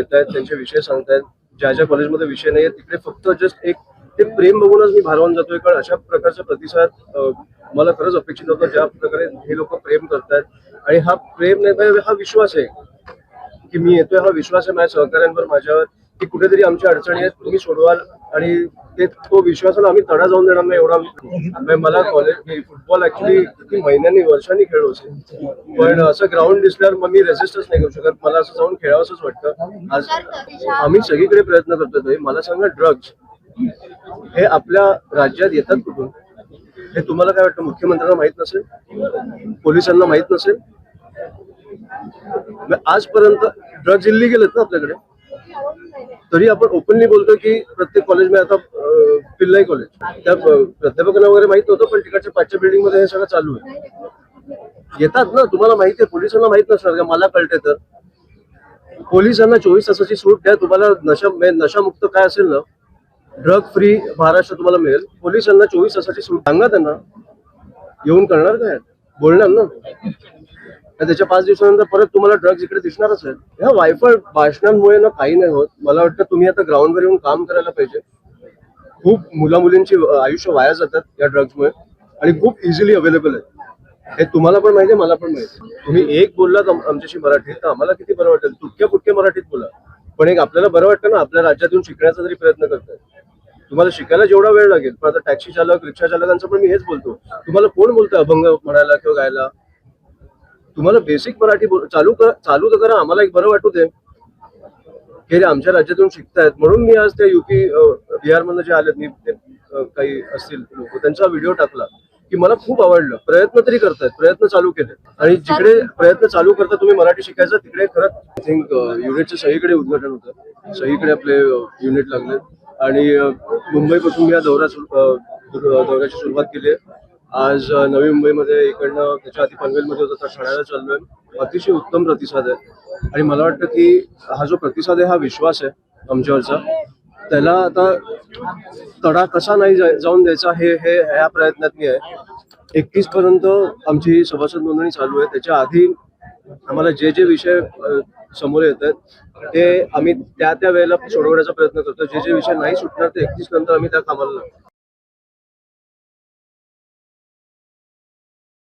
येत आहेत, त्यांचे विषय सांगतायत. ज्या ज्या कॉलेजमध्ये विषय नाही तिकडे फक्त जस्ट एक ते प्रेम बघूनच मी भारावून जातोय. कारण अशा प्रकारचा प्रतिसाद मला खरंच अपेक्षित होतं. ज्या प्रकारे हे लोक प्रेम करतात, आणि हा प्रेम नाही तर हा विश्वास आहे की मी येतोय, हा विश्वास आहे माझ्या सहकाऱ्यांवर, माझ्यावर, की कुठेतरी आमच्या अडचणी आहेत तुम्ही सोडवाल. आणि ते तो विश्वासाला आम्ही तडा जाऊन देणार नाही एवढा. मला कॉलेज फुटबॉल ऍक्च्युली किती महिन्यांनी वर्षांनी खेळलो असेल, पण असं ग्राउंड दिसल्यावर मग मी रेजिस्टच नाही करू शकत. मला असं जाऊन खेळावंच वाटतं. आज आम्ही सगळीकडे प्रयत्न करतोय. मला सांगा, ड्रग्ज हे आपल्या राज्यात येतात कुठून? हे तुम्हाला काय वाटतं? मुख्यमंत्र्यांना माहित नसेल? पोलिसांना माहित नसेल? आजपर्यंत ड्रग्ज इल्लीगल आहेत ना आपल्याकडे, तरी आपण ओपनली बोलतोय की प्रत्येक कॉलेजमध्ये आता पिल्लाई कॉलेज, त्या प्राध्यापकांना वगैरे माहित नव्हतं, पण तिकडच्या 5च्या बिल्डिंग मध्ये हे सगळं चालू आहे. येतात ना, तुम्हाला माहिती आहे. पोलिसांना माहित नसणार का? मला कळते तर पोलिसांना 24 तासाची सूट द्या. तुम्हाला नशामुक्त काय असेल ना, ड्रग फ्री महाराष्ट्र तुम्हाला मिळेल. पोलिसांना 24 तासाची सूट सांगा, त्यांना येऊन करणार काय? बोलणार ना. त्याच्या 5 दिवसानंतर परत तुम्हाला ड्रग्ज इकडे दिसणारच आहे. ह्या वायफळ भाषणांमुळे ना काही नाही होत. मला वाटतं तुम्ही आता ग्राउंडवर येऊन काम करायला पाहिजे. खूप मुला मुलींची आयुष्य वाया जातात या ड्रग्जमुळे, आणि खूप इझिली अवेलेबल आहे. हे तुम्हाला पण माहिती आहे, मला पण माहिती आहे. तुम्ही एक बोललात आमच्याशी मराठीत तर आम्हाला किती बरं वाटेल. तुटक्या फुटक्या मराठीत बोला, पण एक आपल्याला बरं वाटतं ना, आपल्या राज्यात येऊन शिकण्याचा तरी प्रयत्न करताय. तुम्हाला शिकायला जेवढा वेळ लागेल, पण आता टॅक्सी चालक, रिक्षा चालकांचं पण मी हेच बोलतो. तुम्हाला कोण बोलतोय अभंग म्हणायला किंवा गायला? तुम्हाला बेसिक मराठी चालू तर करा. आम्हाला एक बरं वाटू दे की आमच्या राज्यातून शिकतायत. म्हणून मी आज त्या युपी बिहार मधून जे आलेत, मी काही असतील लोक, त्यांचा व्हिडिओ टाकला की मला खूप आवडलं. प्रयत्न तरी करतायत, प्रयत्न चालू केले. आणि जिकडे प्रयत्न चालू करता तुम्ही मराठी शिकायचं, तिकडे खरंच आय थिंक युनिटचं सगळीकडे उद्घाटन होतं, सगळीकडे आपले युनिट लागले. आणि मुंबईपासून मी या दौऱ्याची सुरुवात केली आहे. आज नवी मुंबईमध्ये, इकडनं त्याच्या आधी पनवेलमध्ये होता, तर ठाण्याला चाललोय. अतिशय उत्तम प्रतिसाद आहे. आणि मला वाटतं की हा जो प्रतिसाद आहे, हा विश्वास आहे आमच्यावरचा, त्याला आता तडा कसा नाही जाऊन द्यायचा हे ह्या प्रयत्नात मी आहे. 31 पर्यंत आमची सभासद नोंदणी चालू आहे. त्याच्या आधी आम्हाला जे जे विषय समोर येत आहेत ते आम्ही त्या वेळेला सोडवण्याचा प्रयत्न करतो. जे जे विषय नाही सुटणार ते 31 नंतर आम्ही त्या कामाला लागतो.